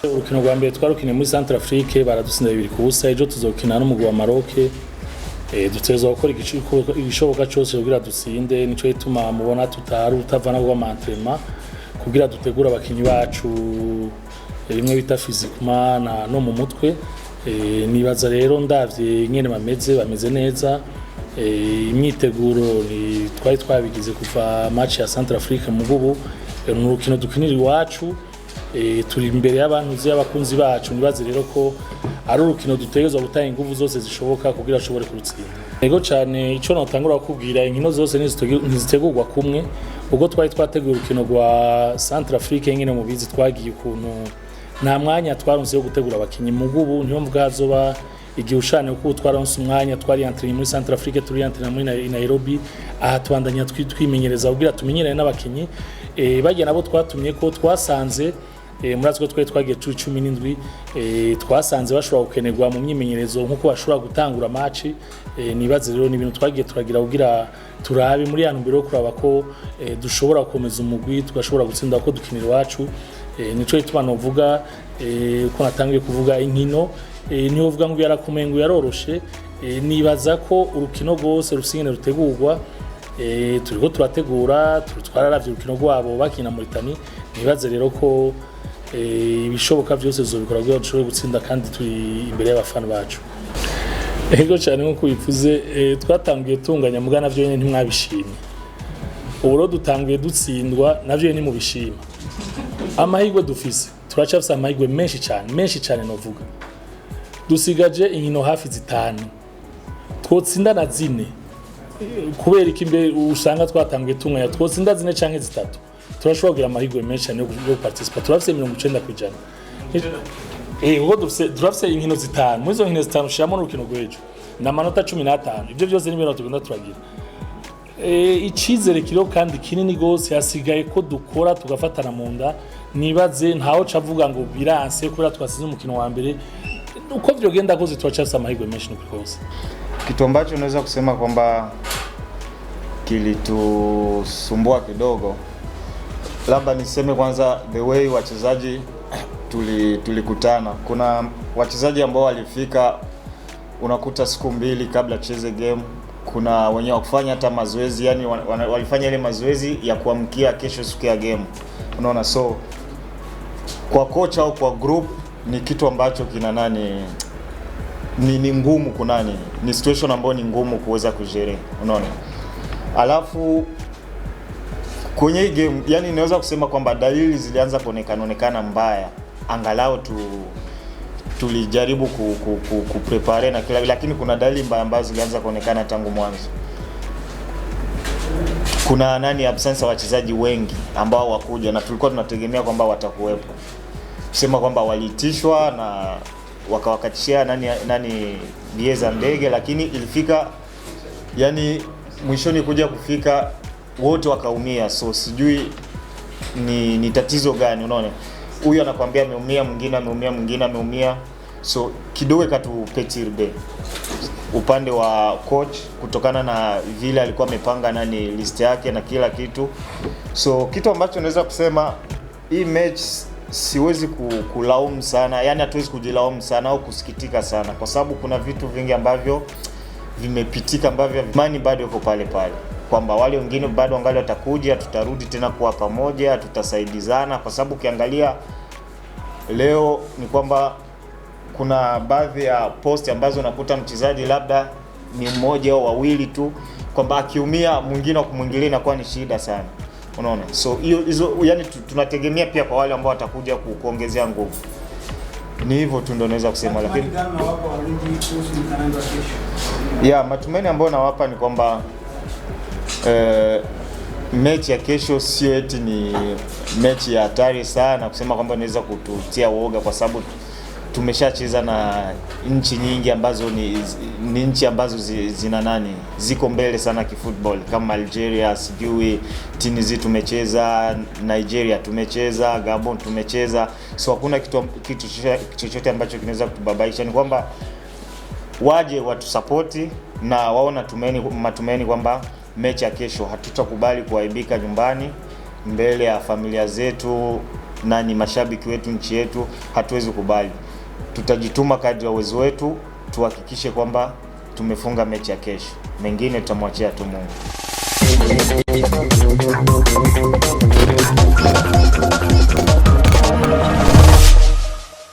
Urukino rwa mbere twarukiniye muri Centrafrique baradutsinda 2-0. Ejo tuzokina n'umugwi wa Maroc. Dutegerezwa gukora igishoboka cyose kugira dutsinde, nico ituma mubona tutavana kwa entraînement kugira dutegura abakinyi bacu rimwe bita physiquement no mu mutwe. Nibaza rero ndavye nyene bameze neza. Imyiteguro ni twari twabigize kuva match ya Centrafrique mu gubu n'urukino dukinira iwacu. Turi imbere y'abantu z'abakunzi bacu, nibaze rero ko ari urukino dutegerezwa gutanga ingufu zose zishoboka kugira ashobore kurutsinda. Ego cyane ico notangura kubwira inkino zose ntizitegurwa kumwe, ubwo twari twateguye urukino rwa Centrafrique nyene mu bizi twagiye ukuntu nta mwanya twaronse yo gutegura abakinyi mu gubu, niyo mvuga hazoba igihe ushane kuko twaronse umwanya twari entraîné muri Centrafrique, turi entraîné muri Nairobi, aha twandanya twimenyereza kugira tumenyerane n'abakinyi. Bagiye nabo twatumye ko twasanze muraziko twagiye 17 twasanze bashobora gukenerwa mu myimenyerezo nkuko bashobora gutangura match. Nibaze rero n'ibintu twagiye turagira kugira turabe muri ya ntumbero yo kuraba ko dushobora gukomeza umugwi tugashobora gutsinda ko dukinira iwacu. Nico ituma novuga ko natangiye kuvuga inkino niyo uvuga ngo yarakomeye ngo yaroroshe. Nibaza ko urukino rwose rusingene rutegurwa, turiko turategura twararavye urukino rwabo bakina muri Tani. Nibaze rero ko ibishoboka byose zobikora kugira dushobore gutsinda kandi turi imbere y'abafana bacu. Ego cyane nko kubivuze twatangiye tunganya mugana navyo nyene ntimwabishimye. Uburo dutangiye dutsindwa navyo nyene mu bishima. Amahirwe dufise turacafisa amahirwe menshi cyane novuga. Dusigaje inkino hafi zitanu. Twotsinda na zine. Kubera ikimbe usanga twatangiye tunganya twotsinda zine canke zitatu. Turashobora kugira amahirwe menshi cyane yo participa. Turafise 90%. Ubwo turafise inkino zitanu. Muri zo nkino zitanu shiramo n'urukino rw'ejo. Na manota 15. Ivyo byose n'ibintu tugenda turagira. Icizere kiro kandi kinini gose hasigaye ko dukora tugafatana mu nda. Nibaze ntaho cavuga ngo biranse kuri twasize umukino wa mbere. Uko vyogenda koze turacafisa amahirwe menshi n'ukose. Kitu ambacho naweza kusema kwamba kilitusumbua kidogo, labda niseme kwanza the way wachezaji tulikutana. Kuna wachezaji ambao walifika unakuta siku mbili kabla cheze game. Kuna wenye wakufanya hata mazoezi, yani walifanya ile mazoezi ya kuamkia kesho siku ya game. Unaona, so kwa kocha au kwa group ni kitu ambacho kina ni ngumu kunani. Ni situation ambayo ni ngumu kuweza kujere. Unaona? Alafu kwenye game yani naweza kusema kwamba dalili zilianza kuonekana mbaya. Angalau tulijaribu kuprepare na kila, lakini kuna dalili mbaya ambazo zilianza kuonekana tangu mwanzo. Kuna absence ya wachezaji wengi ambao wakuja na tulikuwa tunategemea kwamba watakuwepo. Kusema kwamba walitishwa na wakawakatishia bieza ndege, lakini ilifika yani mwishoni kuja kufika wote wakaumia. So sijui ni tatizo gani, unaona? Huyu anakuambia ameumia, mwingine ameumia. So kidogo katupetirbe upande wa coach kutokana na vile alikuwa amepanga list yake na kila kitu. So kitu ambacho naweza kusema hii match siwezi kulaumu sana, yani hatuwezi kujilaumu sana au kusikitika sana, kwa sababu kuna vitu vingi ambavyo vimepitika ambavyo imani bado yuko pale kwamba wale wengine bado angali watakuja, tutarudi tena kuwa pamoja, tutasaidizana. Kwa sababu ukiangalia leo ni kwamba kuna baadhi ya post ambazo unakuta mchezaji labda ni mmoja au wawili tu, kwamba akiumia mwingine kumwingilia inakuwa ni shida sana. Unaona? So hizo yani tunategemea pia kwa wale ambao watakuja kuongezea nguvu. Ni hivyo tu ndio naweza kusema, lakini matumaini ambayo nawapa ni kwamba mechi ya kesho sio eti ni mechi ya hatari sana kusema kwamba inaweza kututia uoga, kwa sababu tumeshacheza na nchi nyingi ambazo ni nchi ambazo ziko mbele sana kifootball, kama Algeria, sijui Tunisia tumecheza, Nigeria tumecheza, Gabon tumecheza. So hakuna kitu chochote ambacho kinaweza kutubabaisha. Ni kwamba waje watu support na waona matumaini kwamba mechi ya kesho. Hatutakubali kuaibika nyumbani mbele ya familia zetu, mashabiki wetu, nchi yetu. Hatuwezi kubali. Tutajituma kadri ya uwezo wetu, tuhakikishe kwamba tumefunga mechi ya kesho. Mengine tutamwachia tu Mungu.